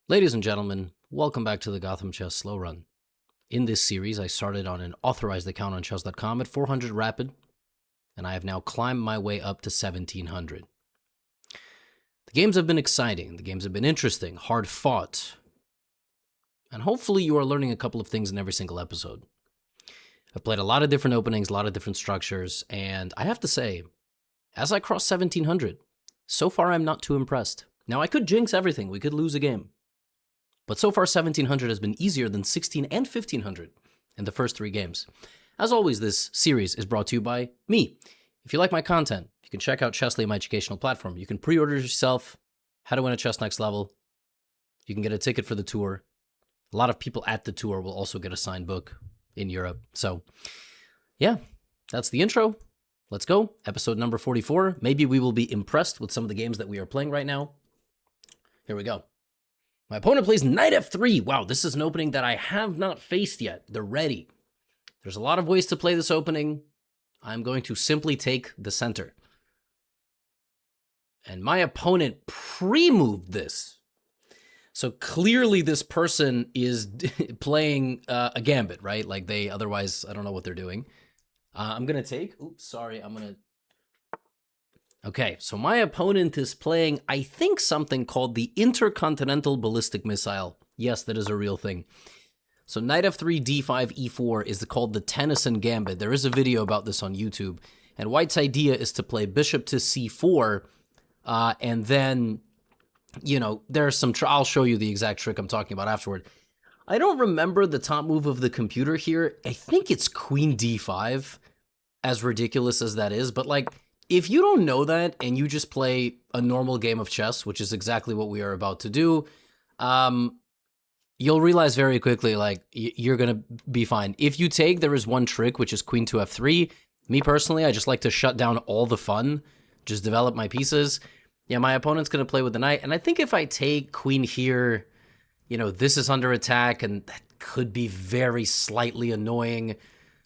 Ladies and gentlemen, welcome back to the GothamChess Slow Run. In this series, I started on an authorized account on chess.com at 400 rapid, and I have now climbed my way up to 1700. The games have been exciting, the games have been interesting, hard fought, and hopefully you are learning a couple of things in every single episode. I've played a lot of different openings, a lot of different structures, and I have to say, as I cross 1700, so far I'm not too impressed. Now, I could jinx everything, we could lose a game. But so far, 1700 has been easier than 16 and 1500 in the first three games. As always, this series is brought to you by me. If you like my content, you can check out Chessly, my educational platform. You can pre-order yourself How to Win at Chess Next Level. You can get a ticket for the tour. A lot of people at the tour will also get a signed book in Europe. So, yeah, that's the intro. Let's go. Episode number 44. Maybe we will be impressed with some of the games that we are playing right now. Here we go. My opponent plays knight f3. Wow, this is an opening that I have not faced yet. They're ready. There's a lot of ways to play this opening. I'm going to simply take the center. And my opponent pre-moved this. So clearly this person is playing a gambit, right? Like they, otherwise, I don't know what they're doing. I'm going to take, oops, sorry, Okay, so my opponent is playing, I think, something called the Intercontinental Ballistic Missile. Yes, that is a real thing. So knight f3, d5, e4 is called the Tennyson Gambit. There is a video about this on YouTube. And White's idea is to play bishop to c4, and then, you know, there's some, I'll show you the exact trick I'm talking about afterward. I don't remember the top move of the computer here. I think it's queen d5, as ridiculous as that is, but like, if you don't know that and you just play a normal game of chess, which is exactly what we are about to do, you'll realize very quickly, like, you're going to be fine. If you take, there is one trick, which is queen to f3. Me personally, I just like to shut down all the fun, just develop my pieces. Yeah, my opponent's going to play with the knight. And I think if I take queen here, you know, this is under attack, and that could be very slightly annoying.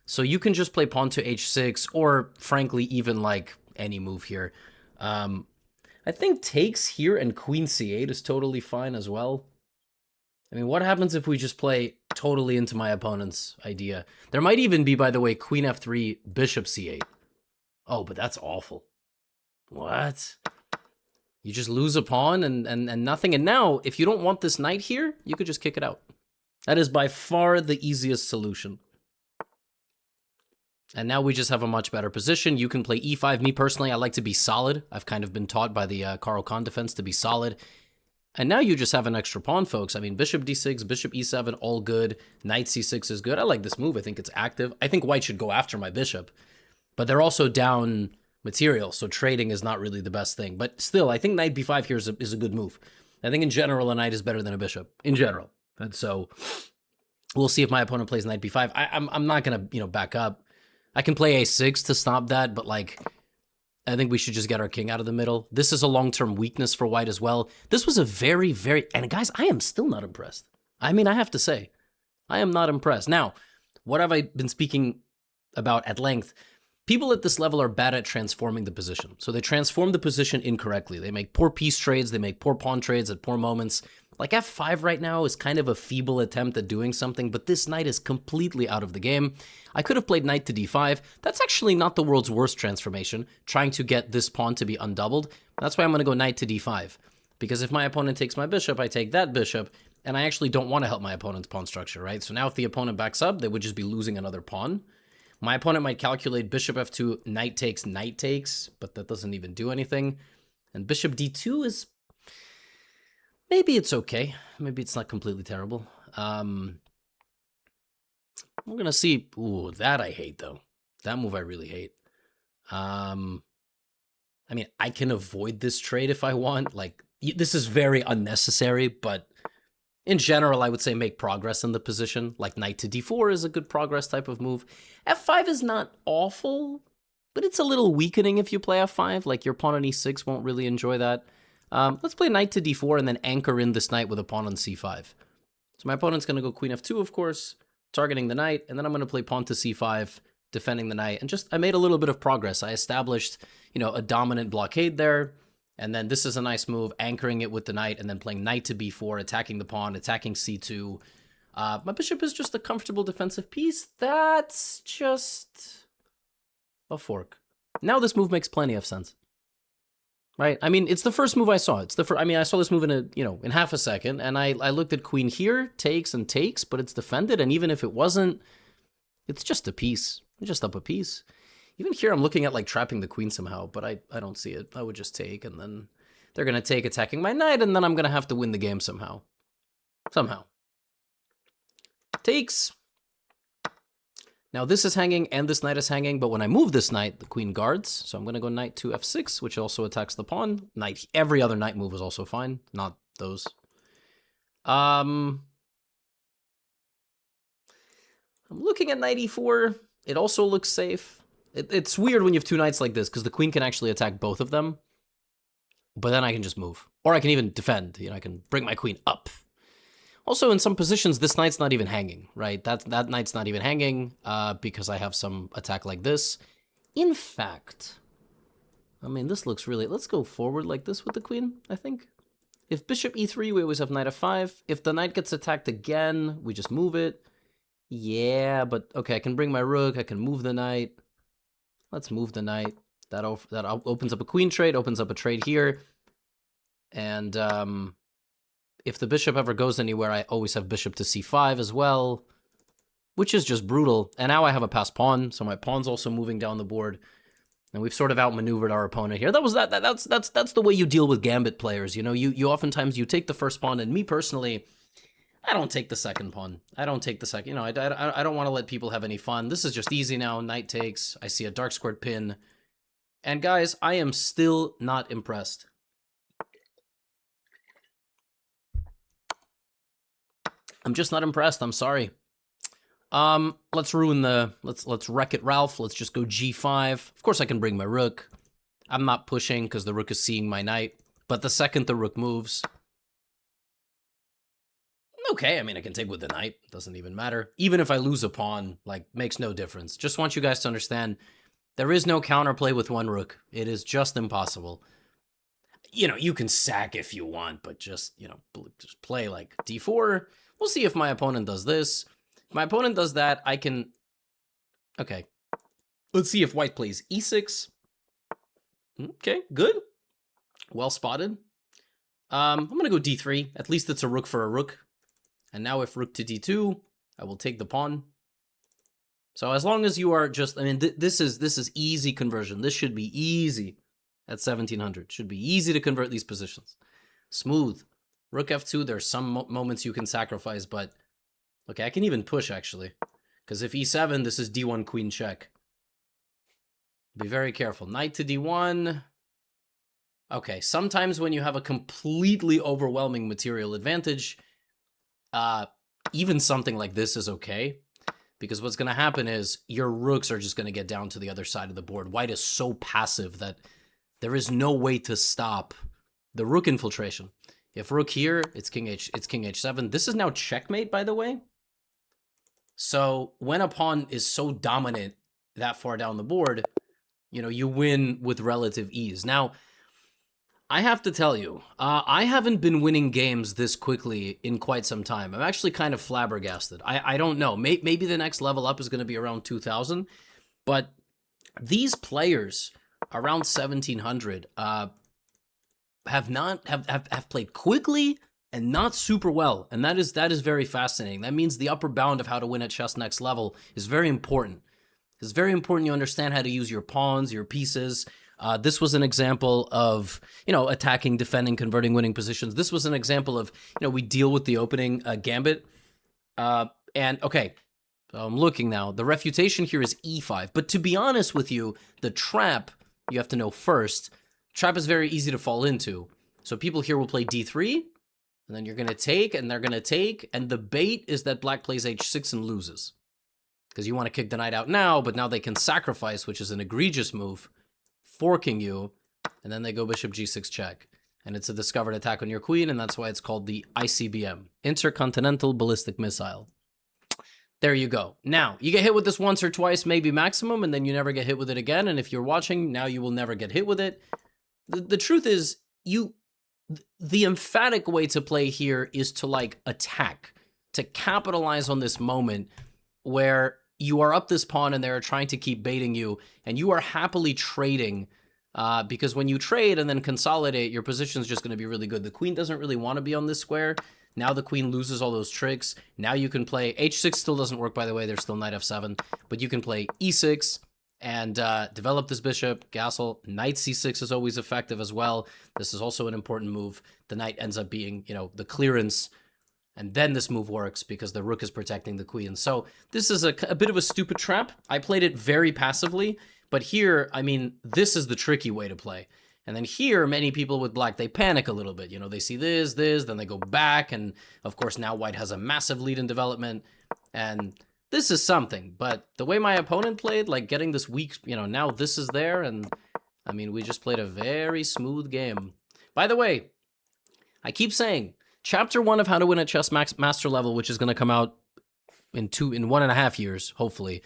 So you can just play pawn to h6, or frankly, even like any move here. I think takes here and queen c8 is totally fine as well. I mean, what happens if we just play totally into my opponent's idea? There might even be, by the way, queen f3, bishop c8. Oh, but that's awful. What? You just lose a pawn and nothing. And now, if you don't want this knight here, you could just kick it out. That is by far the easiest solution. And now we just have a much better position. You can play e5. Me personally, I like to be solid. I've kind of been taught by the Carl Khan defense to be solid. And now you just have an extra pawn, folks. I mean, bishop d6, bishop e7, all good. Knight c6 is good. I like this move. I think it's active. I think white should go after my bishop. But they're also down material, so trading is not really the best thing. But still, I think knight b5 here is a good move. I think in general, a knight is better than a bishop. In general. And so we'll see if my opponent plays knight b5. I'm not going to, back up. I can play a6 to stop that, but like, I think we should just get our king out of the middle. This is a long-term weakness for white as well. This was a very, and guys, I am still not impressed. I mean, I have to say, I am not impressed. Now, what have I been speaking about at length? People at this level are bad at transforming the position. So they transform the position incorrectly. They make poor piece trades. They make poor pawn trades at poor moments. Like f5 right now is kind of a feeble attempt at doing something, but this knight is completely out of the game. I could have played knight to d5. That's actually not the world's worst transformation, trying to get this pawn to be undoubled. That's why I'm going to go knight to d5. Because if my opponent takes my bishop, I take that bishop, and I actually don't want to help my opponent's pawn structure, right? So now if the opponent backs up, they would just be losing another pawn. My opponent might calculate bishop f2, knight takes, but that doesn't even do anything. And bishop d2 is... maybe it's okay. Maybe it's not completely terrible. We're going to see... ooh, that I hate, though. That move I really hate. I mean, I can avoid this trade if I want. Like, this is very unnecessary, but... in general, I would say make progress in the position. Like knight to d4 is a good progress type of move. f5 is not awful, but it's a little weakening if you play f5. Like your pawn on e6 won't really enjoy that. Let's play knight to d4 and then anchor in this knight with a pawn on c5. So my opponent's going to go queen f2, of course, targeting the knight, and then I'm going to play pawn to c5, defending the knight. And just, I made a little bit of progress. I established, a dominant blockade there. And then this is a nice move, anchoring it with the knight, and then playing knight to b4, attacking the pawn, attacking c2. My bishop is just a comfortable defensive piece. That's just a fork. Now this move makes plenty of sense. Right? I mean, it's the first move I saw. It's the first, I mean, I saw this move in half a second, and I looked at queen here, takes and takes, but it's defended, and even if it wasn't, it's just a piece. Just up a piece. Even here, I'm looking at, like, trapping the queen somehow, but I don't see it. I would just take, and then they're going to take, attacking my knight, and then I'm going to have to win the game somehow. Somehow. Takes. Now this is hanging and this knight is hanging, but when I move this knight, the queen guards. So I'm going to go knight to f6, which also attacks the pawn. Knight, every other knight move is also fine, not those. I'm looking at knight e4. It also looks safe. It's weird when you have two knights like this, because the queen can actually attack both of them. But then I can just move. Or I can even defend. You know, I can bring my queen up. Also, in some positions, this knight's not even hanging, right? That knight's not even hanging because I have some attack like this. In fact, I mean, this looks really... Let's go forward like this with the queen, I think. If bishop e3, we always have knight f5. If the knight gets attacked again, we just move it. Yeah, but okay, I can bring my rook. I can move the knight. Let's move the knight. That opens up a queen trade, opens up a trade here. And... if the bishop ever goes anywhere, I always have bishop to c5 as well, which is just brutal. And now I have a passed pawn, so my pawn's also moving down the board. And we've sort of outmaneuvered our opponent here. That's the way you deal with gambit players. You know, you oftentimes you take the first pawn, and me personally, I don't take the second pawn. I don't take the second. You know, I don't want to let people have any fun. This is just easy now. Knight takes. I see a dark squared pin. And guys, I am still not impressed. I'm just not impressed. I'm sorry. Let's ruin the... Let's wreck it, Ralph. Let's just go g5. Of course I can bring my rook. I'm not pushing because the rook is seeing my knight. But the second the rook moves... Okay, I mean, I can take with the knight. Doesn't even matter. Even if I lose a pawn, like, makes no difference. Just want you guys to understand, there is no counterplay with one rook. It is just impossible. You know, you can sack if you want, but just, you know, just play like d4... We'll see if my opponent does this. If my opponent does that, I can... Okay. Let's see if white plays e6. Okay, good. Well spotted. I'm going to go d3. At least it's a rook for a rook. And now if rook to d2, I will take the pawn. So as long as you are just... I mean, this is easy conversion. This should be easy at 1700. Should be easy to convert these positions. Smooth. Rook f2, there's some moments you can sacrifice, but... Okay, I can even push, actually. Because if e7, this is d1 queen check. Be very careful. Knight to d1. Okay, sometimes when you have a completely overwhelming material advantage, even something like this is okay. Because what's going to happen is your rooks are just going to get down to the other side of the board. White is so passive that there is no way to stop the rook infiltration. If rook here, it's king h7. This is now checkmate, by the way. So when a pawn is so dominant that far down the board, you know, you win with relative ease. Now, I have to tell you, I haven't been winning games this quickly in quite some time. I'm actually kind of flabbergasted. I don't know. Maybe the next level up is going to be around 2000. But these players around 1700 have played quickly and not super well, and that is very fascinating. That means the upper bound of how to win at chess next level is very important. It's very important you understand how to use your pawns, your pieces. This was an example of, you know, attacking, defending, converting, winning positions. This was an example of, you know, we deal with the opening gambit. And okay, so I'm looking now. The refutation here is e5, but to be honest with you, the trap you have to know first. Trap is very easy to fall into. So people here will play d3, and then you're going to take, and they're going to take, and the bait is that black plays h6 and loses. Because you want to kick the knight out now, but now they can sacrifice, which is an egregious move, forking you, and then they go bishop g6 check. And it's a discovered attack on your queen, and that's why it's called the ICBM, Intercontinental Ballistic Missile. There you go. Now, you get hit with this once or twice, maybe maximum, and then you never get hit with it again, and if you're watching, now you will never get hit with it. The truth is, you the emphatic way to play here is to like attack, to capitalize on this moment where you are up this pawn and they're trying to keep baiting you, and you are happily trading, because when you trade and then consolidate, your position is just going to be really good. The queen doesn't really want to be on this square. Now the queen loses all those tricks. Now you can play h6, still doesn't work, by the way. There's still knight f7, but you can play e6 and develop this bishop, castle. Knight c6 is always effective as well. This is also an important move. The knight ends up being, you know, the clearance, and then this move works because the rook is protecting the queen. So this is a bit of a stupid trap. I played it very passively, but here, I mean, this is the tricky way to play. And then here, many people with black, they panic a little bit. You know, they see this, then they go back. And of course, now white has a massive lead in development. And this is something. But the way my opponent played, like getting this weak, you know, now this is there. And I mean, we just played a very smooth game. By the way, I keep saying, Chapter 1 of How to Win at Chess Master Level, which is going to come out in 1.5 years, hopefully,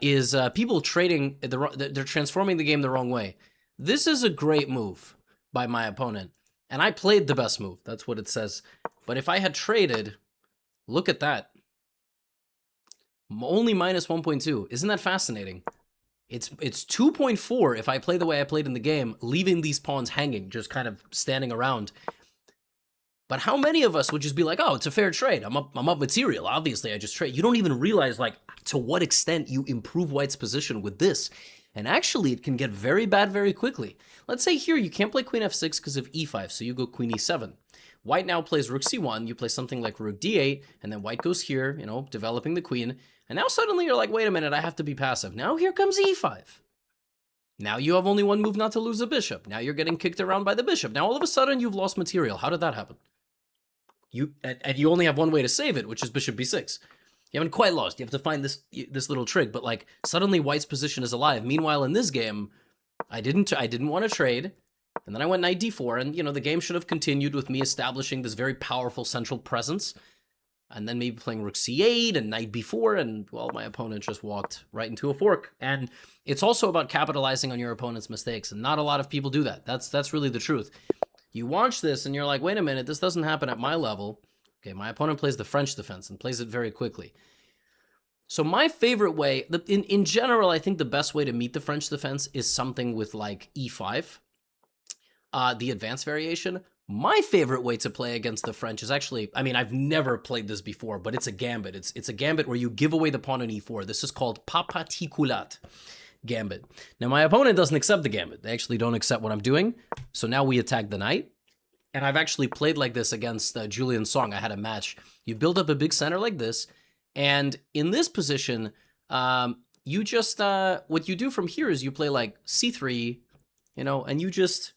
is people trading, they're transforming the game the wrong way. This is a great move by my opponent, and I played the best move. That's what it says. But if I had traded, look at that. Only minus 1.2. Isn't that fascinating? It's 2.4 if I play the way I played in the game, leaving these pawns hanging, just kind of standing around. But how many of us would just be like, oh, it's a fair trade. I'm up material. Obviously, I just trade. You don't even realize, like, to what extent you improve white's position with this. And actually, it can get very bad very quickly. Let's say here, you can't play queen f6 because of e5, so you go queen e7. White now plays rook c1. You play something like rook d8, and then white goes here, you know, developing the queen. And now suddenly you're like, wait a minute, I have to be passive. Now here comes e5. Now you have only one move not to lose a bishop. Now you're getting kicked around by the bishop. Now all of a sudden, you've lost material. How did that happen? And you only have one way to save it, which is bishop b6. You haven't quite lost. You have to find this little trick, but like suddenly white's position is alive. Meanwhile, in this game, I didn't want to trade, and then I went knight d4, and you know the game should have continued with me establishing this very powerful central presence, and then maybe playing rook c8 and knight b4, and well, my opponent just walked right into a fork. And it's also about capitalizing on your opponent's mistakes, and not a lot of people do that. That's really the truth. You watch this and you're like, wait a minute, this doesn't happen at my level. Okay, my opponent plays the French defense and plays it very quickly. So my favorite way, in general, I think the best way to meet the French defense is something with like e5, the advanced variation. My favorite way to play against the French is actually, I mean, I've never played this before, but it's a gambit. It's a gambit where you give away the pawn on e4. This is called papaticulat gambit. Now, my opponent doesn't accept the gambit. They actually don't accept what I'm doing. So now we attack the knight. And I've actually played like this against Julian Song. I had a match. You build up a big center like this. And in this position, you just, what you do from here is you play like c3, you know, and you just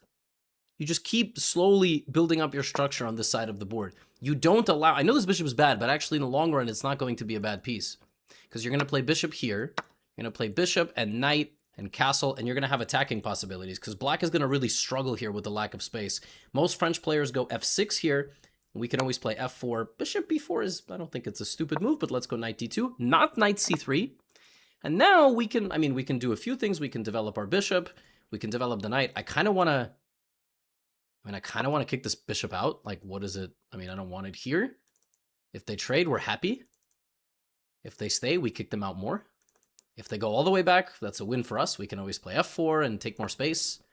keep slowly building up your structure on this side of the board. You don't allow, I know this bishop is bad, but actually in the long run, it's not going to be a bad piece. Because you're going to play bishop here. You're going to play bishop and knight and castle, and you're going to have attacking possibilities because black is going to really struggle here with the lack of space. Most French players go f6 here. We can always play f4. Bishop b4 is, I don't think it's a stupid move, but let's go knight d2, not knight c3. And now we can, I mean, we can do a few things. We can develop our bishop. We can develop the knight. I kind of want to kick this bishop out. Like, what is it? I mean, I don't want it here. If they trade, we're happy. If they stay, we kick them out more. If they go all the way back, that's a win for us. We can always play f4 and take more space.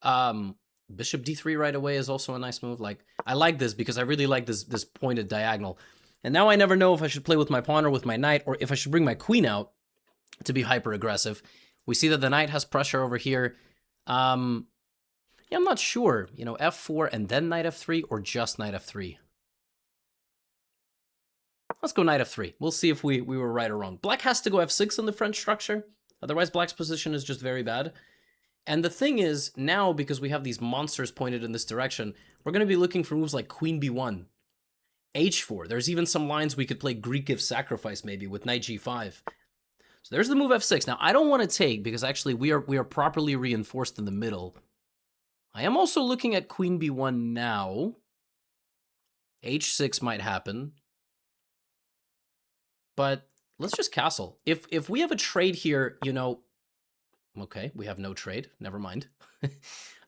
Bishop d3 right away is also a nice move. Like, I like this because I really like this pointed diagonal. And now I never know if I should play with my pawn or with my knight, or if I should bring my queen out to be hyper aggressive. We see that the knight has pressure over here. Yeah, I'm not sure. You know, f4 and then knight f3, or just knight f3. Let's go knight f3. We'll see if we were right or wrong. Black has to go f6 in the French structure. Otherwise, black's position is just very bad. And the thing is, now, because we have these monsters pointed in this direction, we're going to be looking for moves like queen b1, h4. There's even some lines we could play Greek if sacrifice, maybe, with knight g5. So there's the move f6. Now, I don't want to take, because actually we are properly reinforced in the middle. I am also looking at queen b1 now. h6 might happen. But let's just castle. If we have a trade here, you know, Okay, we have no trade. Never mind.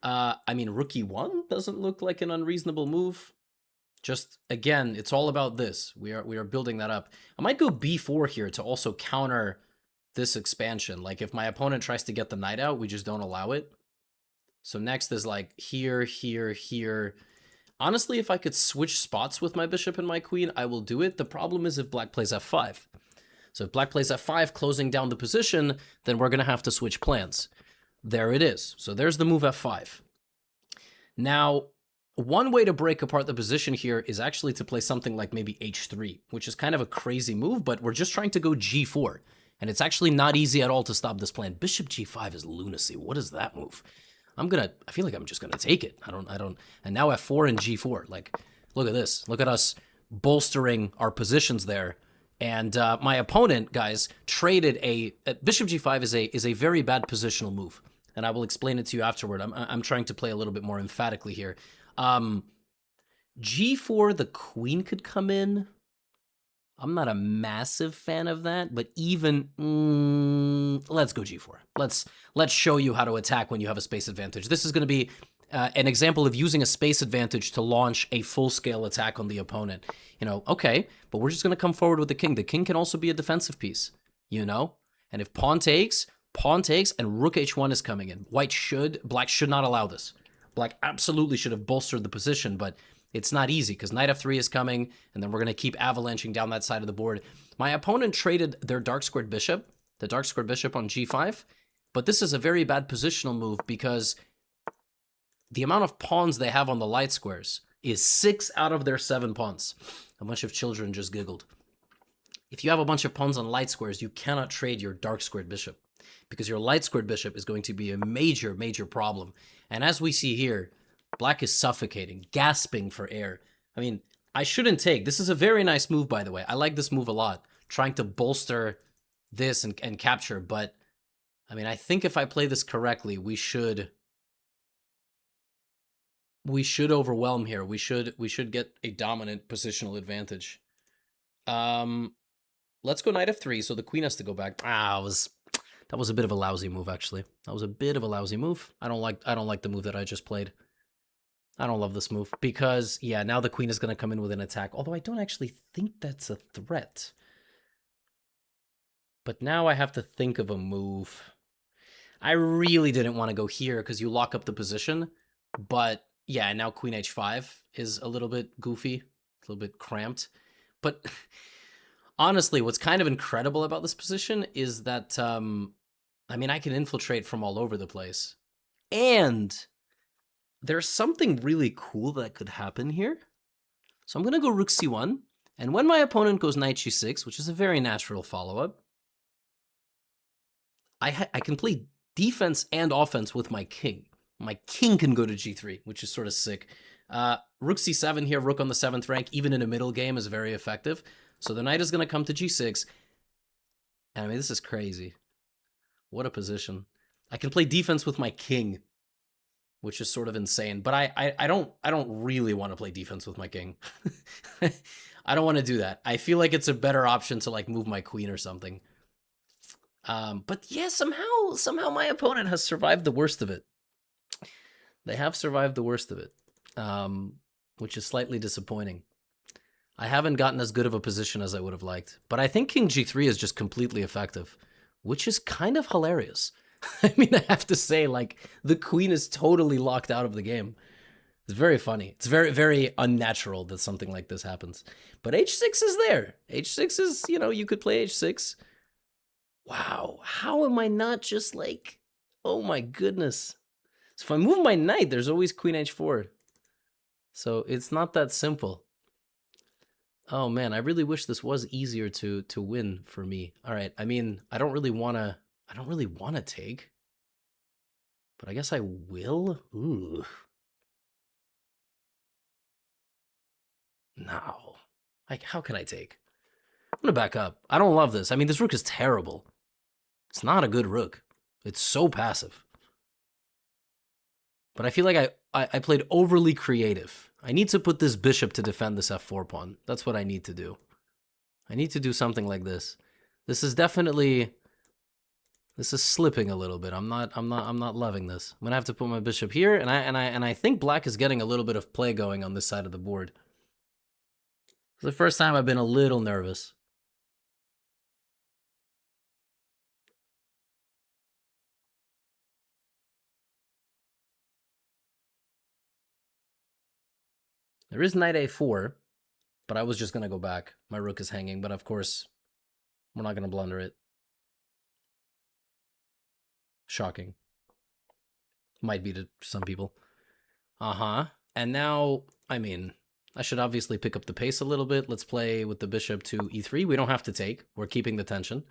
I mean, rook e1 doesn't look like an unreasonable move. Just, again, it's all about this. We are building that up. I might go b4 here to also counter this expansion. Like, if my opponent tries to get the knight out, we just don't allow it. So next is like here, here, here. Honestly, if I could switch spots with my bishop and my queen, I will do it. The problem is if black plays f5. So if black plays f5, closing down the position, then we're going to have to switch plans. There it is. So there's the move f5. Now, one way to break apart the position here is actually to play something like maybe h3, which is kind of a crazy move, but we're just trying to go g4. And it's actually not easy at all to stop this plan. Bishop g5 is lunacy. What is that move? I feel like I'm just gonna take it. I don't, and now f4 and g4. Like, look at this. Look at us bolstering our positions there. And my opponent, guys, traded bishop g5 is a very bad positional move. And I will explain it to you afterward. I'm trying to play a little bit more emphatically here. G4, the queen could come in. I'm not a massive fan of that, but even let's go G4. Let's show you how to attack when you have a space advantage. This is going to be an example of using a space advantage to launch a full-scale attack on the opponent. You know, okay, but we're just going to come forward with the king. The king can also be a defensive piece, you know? And if pawn takes, and rook h1 is coming in. Black should not allow this. Black absolutely should have bolstered the position, but it's not easy because knight f3 is coming, and then we're going to keep avalanching down that side of the board. My opponent traded their dark squared bishop, the dark squared bishop on g5, but this is a very bad positional move because the amount of pawns they have on the light squares is 6 out of their 7 pawns. A bunch of children just giggled. If you have a bunch of pawns on light squares, you cannot trade your dark squared bishop because your light squared bishop is going to be a major, major problem. And as we see here, black is suffocating, gasping for air. I mean, I shouldn't take. This is a very nice move, by the way. I like this move a lot, trying to bolster this and capture. But, I mean, I think if I play this correctly, we should overwhelm here. We should get a dominant positional advantage. Let's go knight f3, so the queen has to go back. That was a bit of a lousy move, actually. That was a bit of a lousy move. I don't like the move that I just played. I don't love this move because, yeah, now the queen is going to come in with an attack, although I don't actually think that's a threat. But now I have to think of a move. I really didn't want to go here because you lock up the position, but yeah, now queen h5 is a little bit goofy, a little bit cramped. But honestly, what's kind of incredible about this position is that, I mean, I can infiltrate from all over the place. And there's something really cool that could happen here. So I'm going to go rook c1. And when my opponent goes knight g6, which is a very natural follow-up, I can play defense and offense with my king. My king can go to g3, which is sort of sick. Rook c7 here, rook on the 7th rank, even in a middle game, is very effective. So the knight is going to come to g6. And I mean, this is crazy. What a position. I can play defense with my king, which is sort of insane. But I don't really want to play defense with my king. I don't want to do that. I feel like it's a better option to like move my queen or something. But yeah, somehow my opponent has survived the worst of it. They have survived the worst of it, which is slightly disappointing. I haven't gotten as good of a position as I would have liked, but I think king g3 is just completely effective, which is kind of hilarious. I mean, I have to say, like, the queen is totally locked out of the game. It's very funny. It's very, very unnatural that something like this happens. But h6 is there. h6 is, you know, you could play h6. Wow, how am I not just like, oh my goodness. So if I move my knight, there's always queen h4. So it's not that simple. Oh man, I really wish this was easier to win for me. All right, I mean, I don't really want to take, but I guess I will. Ooh. No. Like, how can I take? I'm gonna back up. I don't love this. I mean, this rook is terrible. It's not a good rook. It's so passive. But I feel like I played overly creative. I need to put this bishop to defend this f4 pawn. That's what I need to do. I need to do something like this. This is definitely This is slipping a little bit. I'm not loving this. I'm gonna have to put my bishop here, and I think black is getting a little bit of play going on this side of the board. For the first time, I've been a little nervous. There is knight a4, but I was just gonna go back. My rook is hanging, but of course, we're not gonna blunder it. Shocking. Might be to some people. And now, I mean, I should obviously pick up the pace a little bit. Let's play with the bishop to e3. We don't have to take. We're keeping the tension.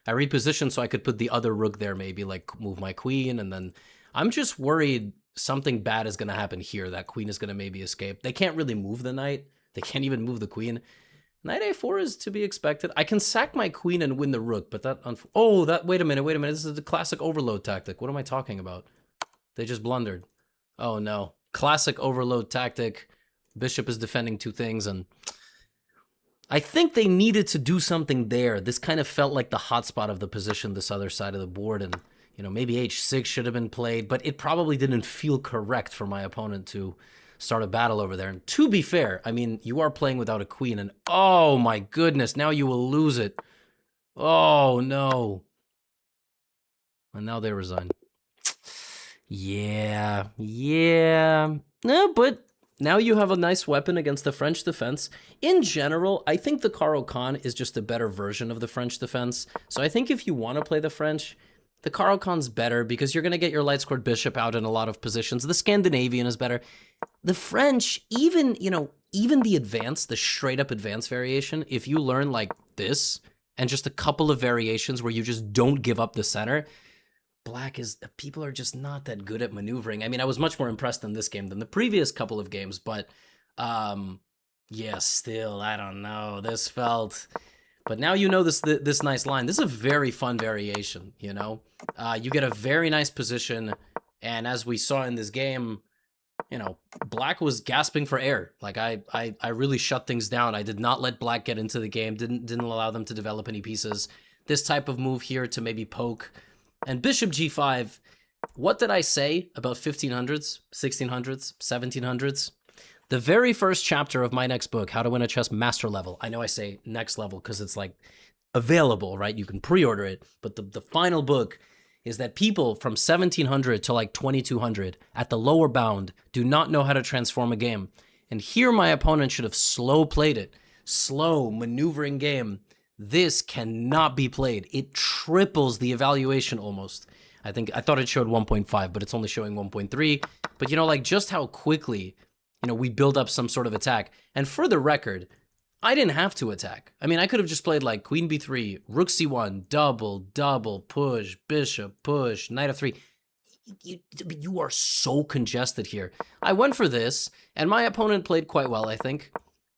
I repositioned so I could put the other rook there, maybe, like move my queen, and then I'm just worried something bad is going to happen here. That queen is going to maybe escape. They can't really move the knight. They can't even move the queen. Knight a4 is to be expected. I can sack my queen and win the rook, but that... wait a minute. This is the classic overload tactic. What am I talking about? They just blundered. Oh, no. Classic overload tactic. Bishop is defending two things, and I think they needed to do something there. This kind of felt like the hotspot of the position, this other side of the board, and, you know, maybe h6 should have been played, but it probably didn't feel correct for my opponent to start a battle over there. And to be fair, I mean, you are playing without a queen, and oh my goodness, now you will lose it. Oh, no. And now they resign. Yeah. No, but now you have a nice weapon against the French defense. In general, I think the Caro-Kann is just a better version of the French defense. So I think if you want to play the French, the Caro-Kann's better because you're going to get your light-scored bishop out in a lot of positions. The Scandinavian is better. The French, even, you know, even the advanced, the straight-up advanced variation, if you learn like this and just a couple of variations where you just don't give up the center, black is... people are just not that good at maneuvering. I mean, I was much more impressed in this game than the previous couple of games, but yeah, still, I don't know. This felt... But now you know this nice line. This is a very fun variation, you know? You get a very nice position, and as we saw in this game, you know, black was gasping for air. Like, I really shut things down. I did not let black get into the game, didn't allow them to develop any pieces. This type of move here to maybe poke... And bishop g5, what did I say about 1500s, 1600s, 1700s? The very first chapter of my next book, How to Win at Chess Master Level. I know I say next level because it's like available, right? You can pre-order it. But the final book is that people from 1700 to like 2200 at the lower bound do not know how to transform a game. And here my opponent should have slow played it. Slow, maneuvering game. This cannot be played. It triples the evaluation almost. I thought it showed 1.5, but it's only showing 1.3. But, you know, like just how quickly, you know, we build up some sort of attack. And for the record, I didn't have to attack. I mean, I could have just played like queen b3, rook c1, double, push, bishop, push, knight f3. You are so congested here. I went for this, and my opponent played quite well, I think.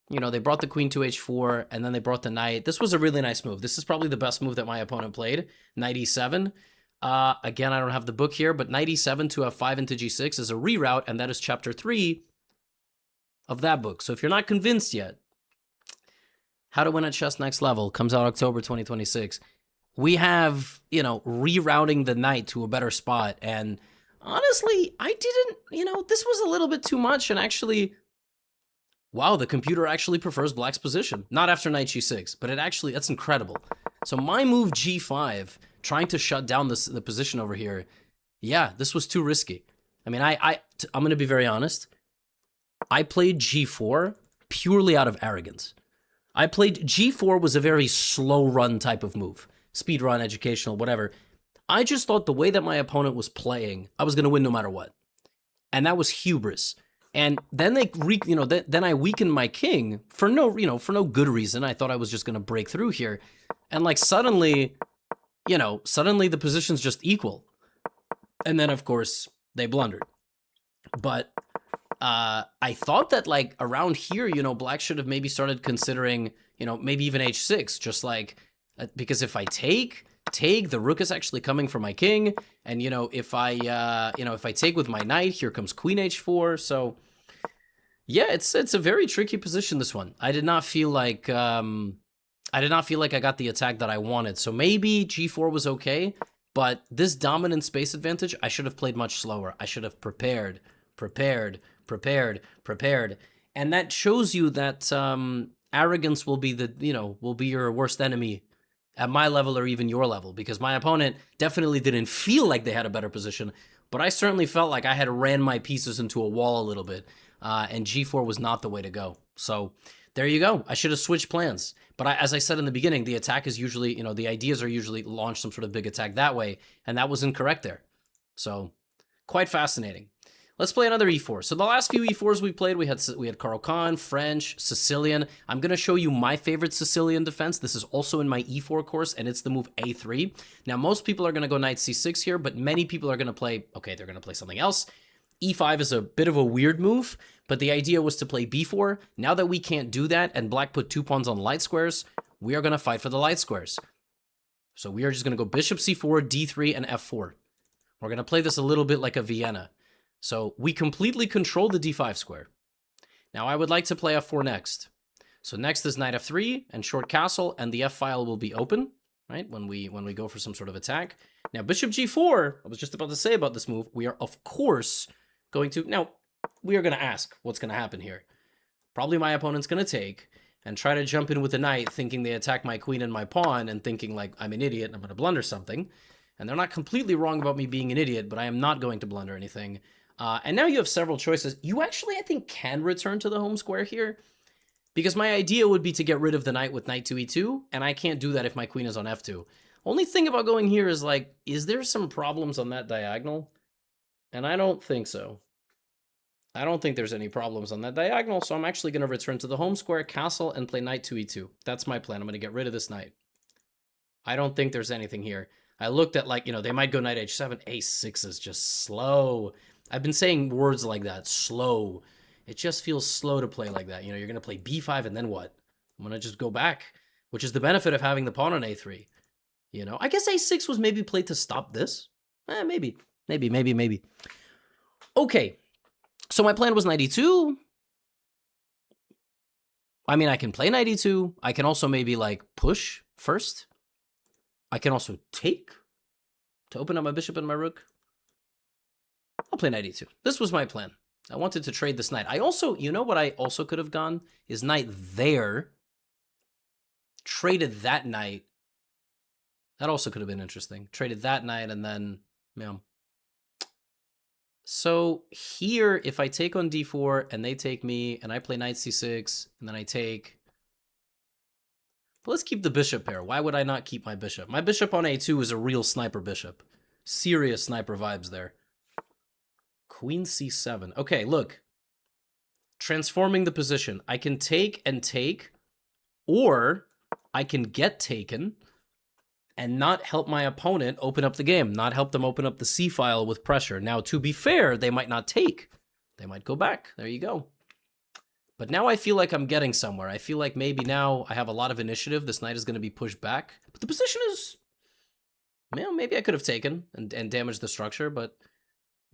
You know, they brought the queen to h4, and then they brought the knight. This was a really nice move. This is probably the best move that my opponent played. Knight e7. Again, I don't have the book here, but knight e7 to f5 into g6 is a reroute, and that is chapter 3 of that book. So if you're not convinced yet, How to Win at Chess Next Level comes out October 2026. We have, you know, rerouting the knight to a better spot, and honestly, I didn't, you know, this was a little bit too much, and actually... Wow, the computer actually prefers black's position. Not after knight g6, but it actually, that's incredible. So my move g5, trying to shut down the position over here, yeah, this was too risky. I mean, I'm going to be very honest. I played g4 purely out of arrogance. G4 was a very slow run type of move. Speed run, educational, whatever. I just thought the way that my opponent was playing, I was going to win no matter what. And that was hubris. And then then I weakened my king for no good reason. I thought I was just going to break through here. And like suddenly the position's just equal. And then of course they blundered. But I thought that like around here, you know, black should have maybe started considering, you know, maybe even h6, just like, because if I take, the rook is actually coming for my king. And, you know, if I take with my knight, here comes queen h4. So yeah, it's a very tricky position, this one. I did not feel like I got the attack that I wanted. So maybe g4 was okay, But this dominant space advantage, I should have played much slower. I should have prepared, prepared, prepared, prepared. And that shows you that arrogance will be will be your worst enemy at my level or even your level, because my opponent definitely didn't feel like they had a better position, but I certainly felt like I had ran my pieces into a wall a little bit, and G4 was not the way to go. So there you go. I should have switched plans. But as I said in the beginning, the attack is usually, the ideas are usually launch some sort of big attack that way, and that was incorrect there. So quite fascinating. Let's play another e4. So the last few e4s we played, we had Caro-Kann, French, Sicilian. I'm going to show you my favorite Sicilian defense. This is also in my e4 course, and it's the move a3. Now, most people are going to go knight c6 here, but many people are going to play, okay, they're going to play something else. e5 is a bit of a weird move, but the idea was to play b4. Now that we can't do that, and black put 2 pawns on light squares, we are going to fight for the light squares. So we are just going to go bishop c4, d3, and f4. We're going to play this a little bit like a Vienna. So we completely control the d5 square. Now I would like to play f4 next. So next is knight f3 and short castle, and the f file will be open, right? When we go for some sort of attack. Now bishop g4, I was just about to say about this move, we are of course going to, now we are going to ask what's going to happen here. Probably my opponent's going to take and try to jump in with the knight, thinking they attack my queen and my pawn, and thinking like I'm an idiot and I'm going to blunder something. And they're not completely wrong about me being an idiot, but I am not going to blunder anything. And now you have several choices. You actually, I think, can return to the home square here, because my idea would be to get rid of the knight with knight to e2, and I can't do that if my queen is on f2. Only thing about going here is, like, is there some problems on that diagonal? And I don't think so. I don't think there's any problems on that diagonal, so I'm actually going to return to the home square, castle, and play knight to e2. That's my plan. I'm going to get rid of this knight. I don't think there's anything here. I looked at, like, they might go knight h7. a6 is just slow. I've been saying words like that, slow. It just feels slow to play like that. You're going to play b5, and then what? I'm going to just go back, which is the benefit of having the pawn on a3. I guess a6 was maybe played to stop this. Maybe. Okay, so my plan was knight e2. I mean, I can play knight e2. I can also maybe, like, push first. I can also take to open up my bishop and my rook. I'll play knight e2. This was my plan. I wanted to trade this knight. I also, what I also could have gone is knight there. Traded that knight. That also could have been interesting. Traded that knight and then, So here, if I take on d4 and they take me and I play knight c6 and then I take... But let's keep the bishop pair. Why would I not keep my bishop? My bishop on a2 is a real sniper bishop. Serious sniper vibes there. Queen c7. Okay, look. Transforming the position. I can take and take, or I can get taken and not help my opponent open up the game, not help them open up the c file with pressure. Now, to be fair, they might not take. They might go back. There you go. But now I feel like I'm getting somewhere. I feel like maybe now I have a lot of initiative. This knight is going to be pushed back. But the position is... maybe I could have taken and damaged the structure, but...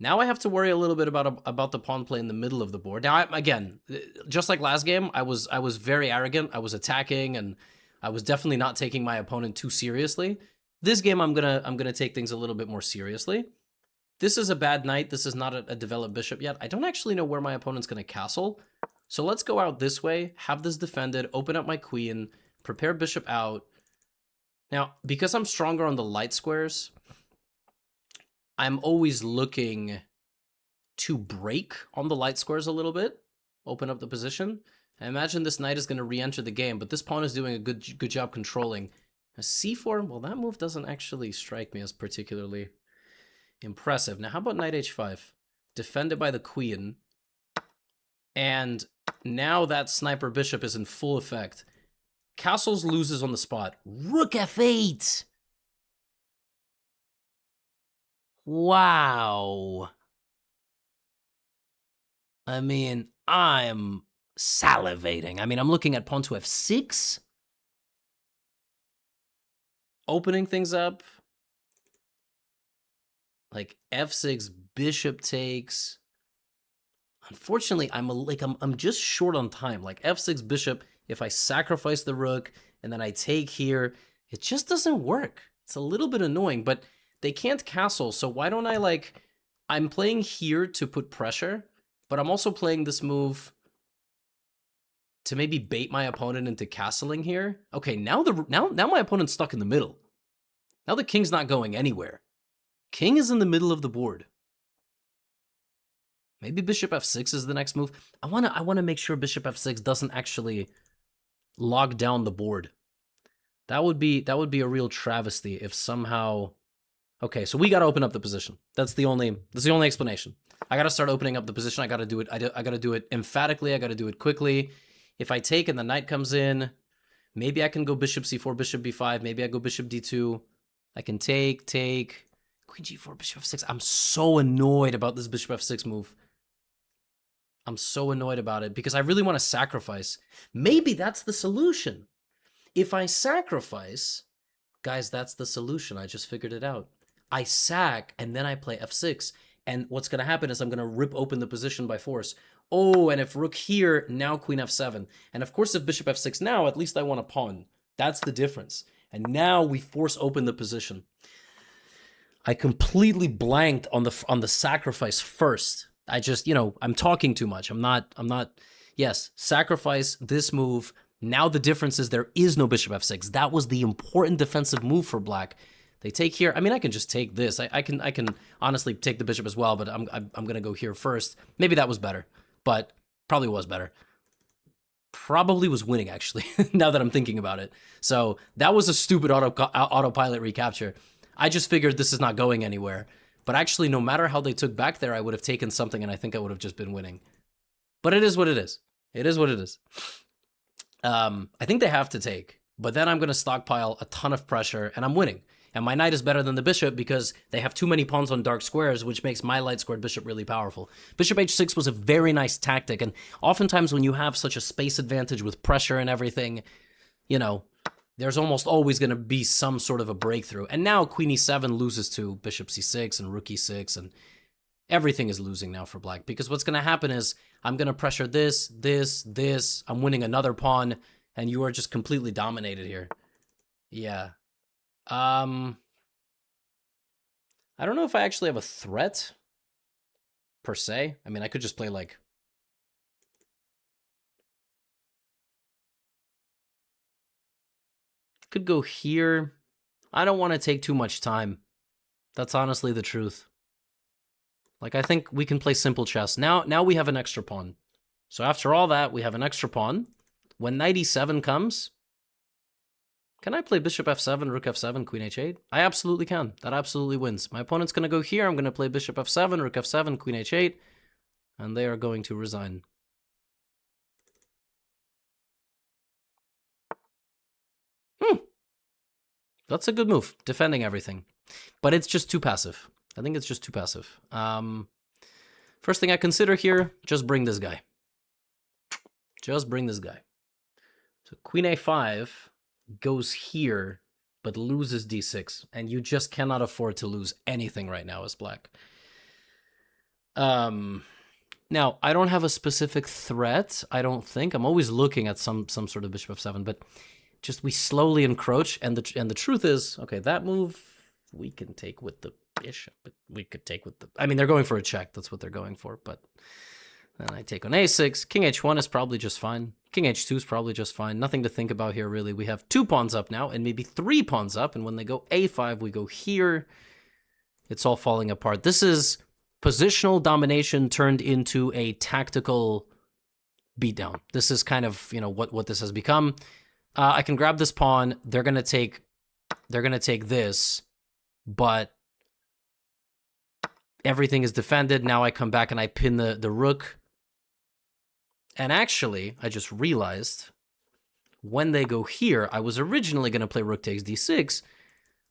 Now I have to worry a little bit about the pawn play in the middle of the board. Now, again, just like last game, I was very arrogant. I was attacking, and I was definitely not taking my opponent too seriously. This game, I'm gonna take things a little bit more seriously. This is a bad knight. This is not a developed bishop yet. I don't actually know where my opponent's gonna castle. So let's go out this way, have this defended, open up my queen, prepare bishop out. Now, because I'm stronger on the light squares, I'm always looking to break on the light squares a little bit, open up the position. I imagine this knight is going to re-enter the game, but this pawn is doing a good job controlling. A c4, well, that move doesn't actually strike me as particularly impressive. Now, how about knight h5? Defended by the queen. And now that sniper bishop is in full effect. Castles loses on the spot. Rook f8! Wow. I mean, I'm salivating. I mean, I'm looking at pawn to f6. Opening things up. Like f6, bishop takes. Unfortunately, I'm just short on time. Like f6 bishop, if I sacrifice the rook and then I take here, it just doesn't work. It's a little bit annoying, but they can't castle, so why don't I, like, I'm playing here to put pressure, but I'm also playing this move to maybe bait my opponent into castling here. Okay, now my opponent's stuck in the middle. Now the king's not going anywhere. King is in the middle of the board. Maybe bishop f6 is the next move. I wanna make sure bishop f6 doesn't actually log down the board. That would be a real travesty if somehow. Okay, so we gotta open up the position. That's the only explanation. I gotta start opening up the position. I gotta do it. I gotta do it emphatically. I gotta do it quickly. If I take and the knight comes in, maybe I can go bishop c4, bishop b5. Maybe I go bishop d2. I can take, queen g4, bishop f6. I'm so annoyed about this bishop f6 move. I'm so annoyed about it because I really want to sacrifice. Maybe that's the solution. If I sacrifice, guys, that's the solution. I just figured it out. I sack and then I play f6. And what's going to happen is I'm going to rip open the position by force. Oh, and if rook here, now queen f7. And of course, if bishop f6 now, at least I want a pawn. That's the difference. And now we force open the position. I completely blanked on the sacrifice first. I just, I'm talking too much. I'm not, yes, sacrifice this move. Now the difference is there is no bishop f6. That was the important defensive move for black. They take here. I mean, I can just take this. I can honestly take the bishop as well, but I'm going to go here first. Maybe that was better, but probably was better. Probably was winning, actually, now that I'm thinking about it. So that was a stupid autopilot recapture. I just figured this is not going anywhere. But actually, no matter how they took back there, I would have taken something, and I think I would have just been winning. But it is what it is. It is what it is. I think they have to take. But then I'm going to stockpile a ton of pressure, and I'm winning. And my knight is better than the bishop because they have too many pawns on dark squares, which makes my light-squared bishop really powerful. Bishop h6 was a very nice tactic, and oftentimes when you have such a space advantage with pressure and everything, there's almost always going to be some sort of a breakthrough. And now queen e7 loses to bishop c6 and rook e6, and everything is losing now for black. Because what's going to happen is I'm going to pressure this. I'm winning another pawn, and you are just completely dominated here. Yeah. I don't know if I actually have a threat, per se. I mean, I could just play, like... Could go here. I don't want to take too much time. That's honestly the truth. Like, I think we can play simple chess. Now we have an extra pawn. So after all that, we have an extra pawn. When knight e7 comes... Can I play bishop f7, rook f7, queen h8? I absolutely can. That absolutely wins. My opponent's going to go here. I'm going to play bishop f7, rook f7, queen h8. And they are going to resign. That's a good move. Defending everything. But it's just too passive. I think it's just too passive. First thing I consider here, just bring this guy. Just bring this guy. So queen a5... goes here, but loses d6, and you just cannot afford to lose anything right now as black. Now, I don't have a specific threat, I don't think. I'm always looking at some sort of bishop f7, but just we slowly encroach, and the truth is, okay, that move we can take with the bishop, but we could take with the... I mean, they're going for a check, that's what they're going for, but... Then I take on a6. King h1 is probably just fine. King h2 is probably just fine. Nothing to think about here, really. We have 2 pawns up now, and maybe 3 pawns up. And when they go a5, we go here. It's all falling apart. This is positional domination turned into a tactical beatdown. This is kind of, what this has become. I can grab this pawn. They're gonna take this, but everything is defended. Now I come back and I pin the rook. And actually, I just realized when they go here, I was originally going to play rook takes d6,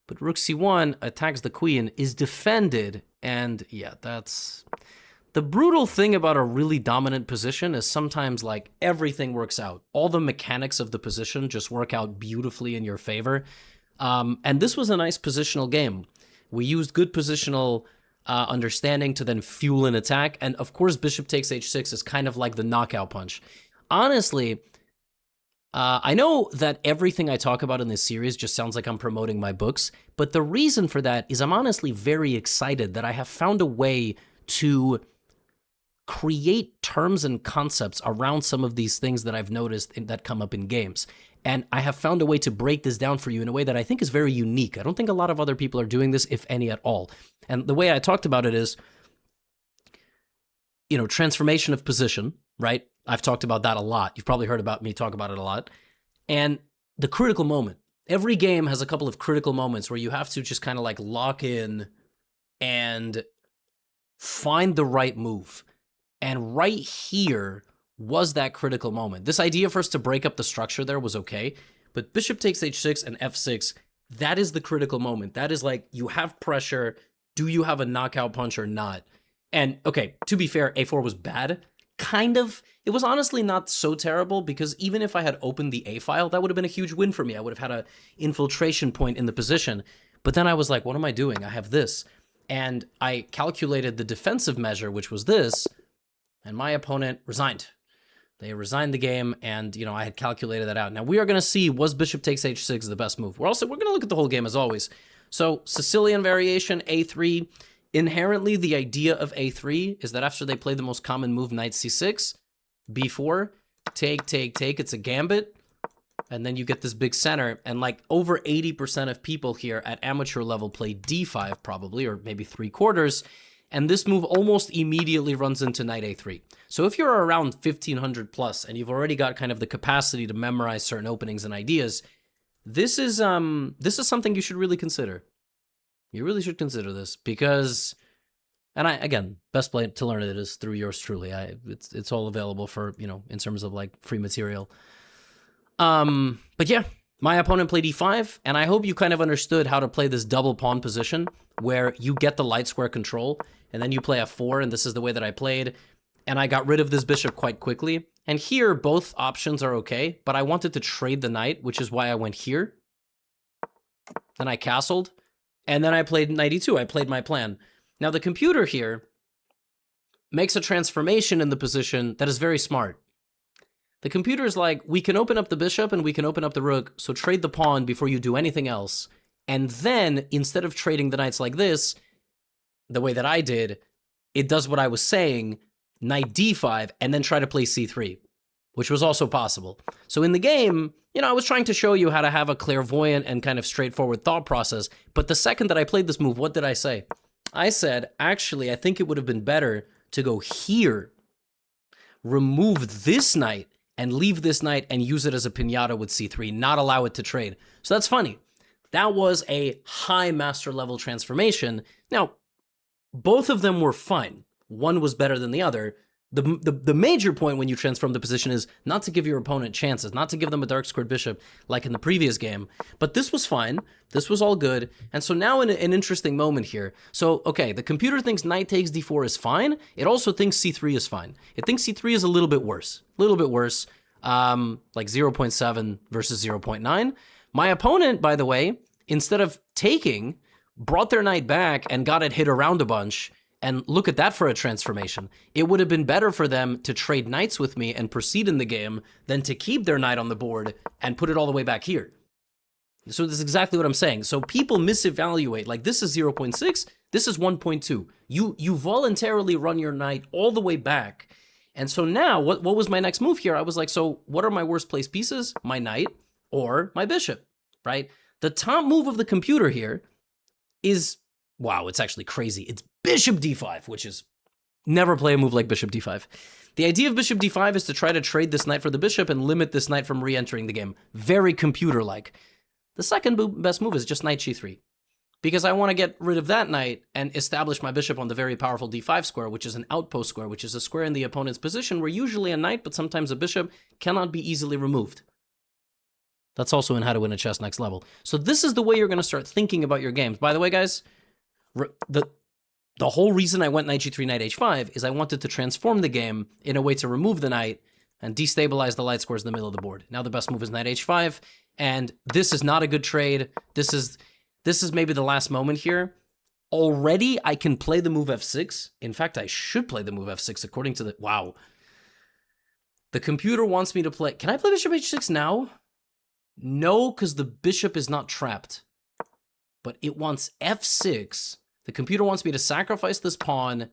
but rook c1 attacks the queen, is defended, and yeah, that's... The brutal thing about a really dominant position is sometimes, like, everything works out. All the mechanics of the position just work out beautifully in your favor. And this was a nice positional game. We used good positional... understanding to then fuel an attack. And of course, bishop takes h6 is kind of like the knockout punch. Honestly, I know that everything I talk about in this series just sounds like I'm promoting my books, but the reason for that is I'm honestly very excited that I have found a way to create terms and concepts around some of these things that I've noticed that come up in games. And I have found a way to break this down for you in a way that I think is very unique. I don't think a lot of other people are doing this, if any at all. And the way I talked about it is, transformation of position, right? I've talked about that a lot. You've probably heard about me talk about it a lot. And the critical moment. Every game has a couple of critical moments where you have to just kind of like lock in and find the right move. And right here was that critical moment. This idea for us to break up the structure there was okay, but bishop takes h6 and f6, that is the critical moment. That is like, you have pressure. Do you have a knockout punch or not? And okay, to be fair, a4 was bad. Kind of. It was honestly not so terrible because even if I had opened the A file, that would have been a huge win for me. I would have had an infiltration point in the position. But then I was like, what am I doing? I have this. And I calculated the defensive measure, which was this, and my opponent resigned. They resigned the game, and I had calculated that out. Now we are going to see, was bishop takes h6 the best move? We're going to look at the whole game as always. So Sicilian variation, a3. Inherently, the idea of a3 is that after they play the most common move, knight c6, b4, take, it's a gambit, and then you get this big center, and like over 80% of people here at amateur level play d5 probably, or maybe 3/4, and this move almost immediately runs into knight a3. So if you're around 1500 plus, and you've already got kind of the capacity to memorize certain openings and ideas, this is something you should really consider. You really should consider this because, and again, best way to learn it is through yours truly. It's all available for, in terms of like free material. But yeah, my opponent played e5, and I hope you kind of understood how to play this double pawn position where you get the light square control, and then you play f4, and this is the way that I played, and I got rid of this bishop quite quickly. And here, both options are okay, but I wanted to trade the knight, which is why I went here. Then I castled. And then I played knight e2. I played my plan. Now, the computer here makes a transformation in the position that is very smart. The computer is like, we can open up the bishop and we can open up the rook, so trade the pawn before you do anything else. And then, instead of trading the knights like this, the way that I did, it does what I was saying, knight d5, and then try to play c3, which was also possible. So in the game, I was trying to show you how to have a clairvoyant and kind of straightforward thought process. But the second that I played this move, what did I say? I said, actually, I think it would have been better to go here, remove this knight, and leave this knight and use it as a piñata with c3, not allow it to trade. So that's funny. That was a high master level transformation. Now, both of them were fine. One was better than the other. The major point when you transform the position is not to give your opponent chances, not to give them a dark squared bishop like in the previous game. But this was fine. This was all good. And so now in an interesting moment here. So, okay, the computer thinks knight takes d4 is fine. It also thinks c3 is fine. It thinks c3 is a little bit worse. A little bit worse, like 0.7 versus 0.9. My opponent, by the way, instead of taking, brought their knight back and got it hit around a bunch. And look at that for a transformation. It would have been better for them to trade knights with me and proceed in the game than to keep their knight on the board and put it all the way back here. So this is exactly what I'm saying. So people misevaluate, like this is 0.6, this is 1.2. You voluntarily run your knight all the way back. And so now, what was my next move here? I was like, so what are my worst placed pieces? My knight or my bishop, right? The top move of the computer here is, wow, it's actually crazy. It's bishop d5, which is never play a move like bishop d5. The idea of bishop d5 is to try to trade this knight for the bishop and limit this knight from re-entering the game. Very computer-like. The second best move is just knight g3, because I want to get rid of that knight and establish my bishop on the very powerful d5 square, which is an outpost square, which is a square in the opponent's position where usually a knight, but sometimes a bishop, cannot be easily removed. That's also in How to Win a Chess Next Level. So this is the way you're going to start thinking about your games. By the way, guys, the whole reason I went knight g3, knight h5 is I wanted to transform the game in a way to remove the knight and destabilize the light squares in the middle of the board. Now the best move is knight h5, and this is not a good trade. This is maybe the last moment here. Already I can play the move f6. In fact, I should play the move f6 according to the, wow. The computer wants me to play... Can I play bishop h6 now? No, because the bishop is not trapped. But it wants f6. The computer wants me to sacrifice this pawn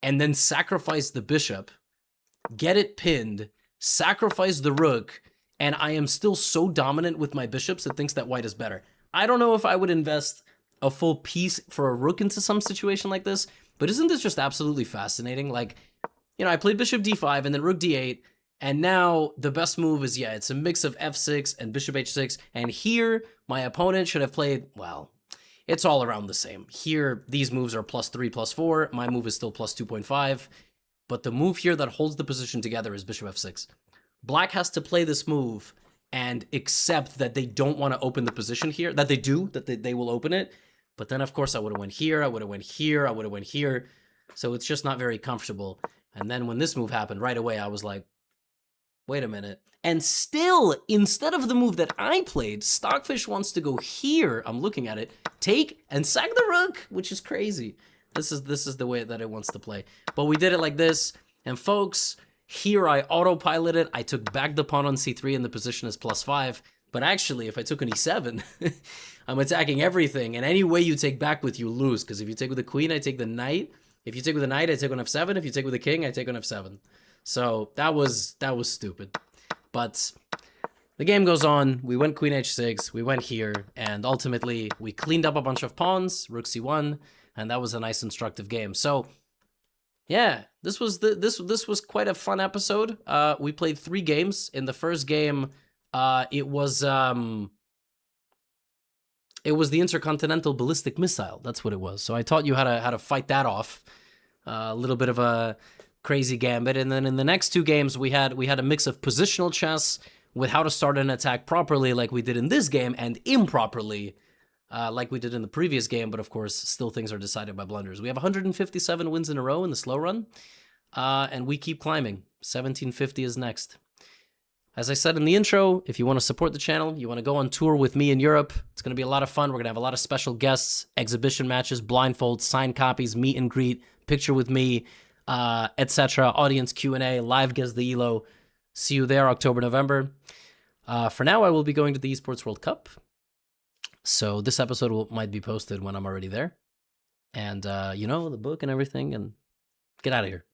and then sacrifice the bishop, get it pinned, sacrifice the rook, and I am still so dominant with my bishops it thinks that white is better. I don't know if I would invest a full piece for a rook into some situation like this, but isn't this just absolutely fascinating? Like, you know, I played bishop d5 and then rook d8, and now the best move is, yeah, it's a mix of f6 and bishop h6, and here my opponent should have played, well, it's all around the same. Here, these moves are +3, +4, my move is still +2.5, but the move here that holds the position together is bishop f6. Black has to play this move and accept that they don't want to open the position here, that they do, that they will open it, but then of course I would have went here, I would have went here, I would have went here, so it's just not very comfortable. And then when this move happened, right away I was like, wait a minute. And still, instead of the move that I played, Stockfish wants to go here, I'm looking at it, take and sack the rook, which is crazy. This is the way that it wants to play. But we did it like this, and folks, here I autopiloted, I took back the pawn on c3 and the position is +5, but actually if I took an e7, I'm attacking everything, and any way you take back with, you lose, because if you take with the queen, I take the knight. If you take with the knight, I take on f7. If you take with the king, I take on f7. So that was stupid. But the game goes on. We went queen h6, we went here, and ultimately we cleaned up a bunch of pawns, rook c1, and that was a nice instructive game. So yeah, this was this was quite a fun episode. We played 3 games. In the first game, it was the intercontinental ballistic missile. That's what it was. So I taught you how to fight that off. A little bit of a crazy gambit, and then in the next 2 games we had a mix of positional chess with how to start an attack properly, like we did in this game, and improperly, like we did in the previous game. But of course, still things are decided by blunders. We have 157 wins in a row in the slow run, and we keep climbing. 1750 is next. As I said in the intro, if you want to support the channel, you want to go on tour with me in Europe, it's going to be a lot of fun. We're going to have a lot of special guests, exhibition matches, blindfolds, signed copies, meet and greet, picture with me, etc. Audience Q&A, live Guess the Elo. See you there, October, November. For now, I will be going to the Esports World Cup. So this episode might be posted when I'm already there. And, you know, the book and everything, and get out of here.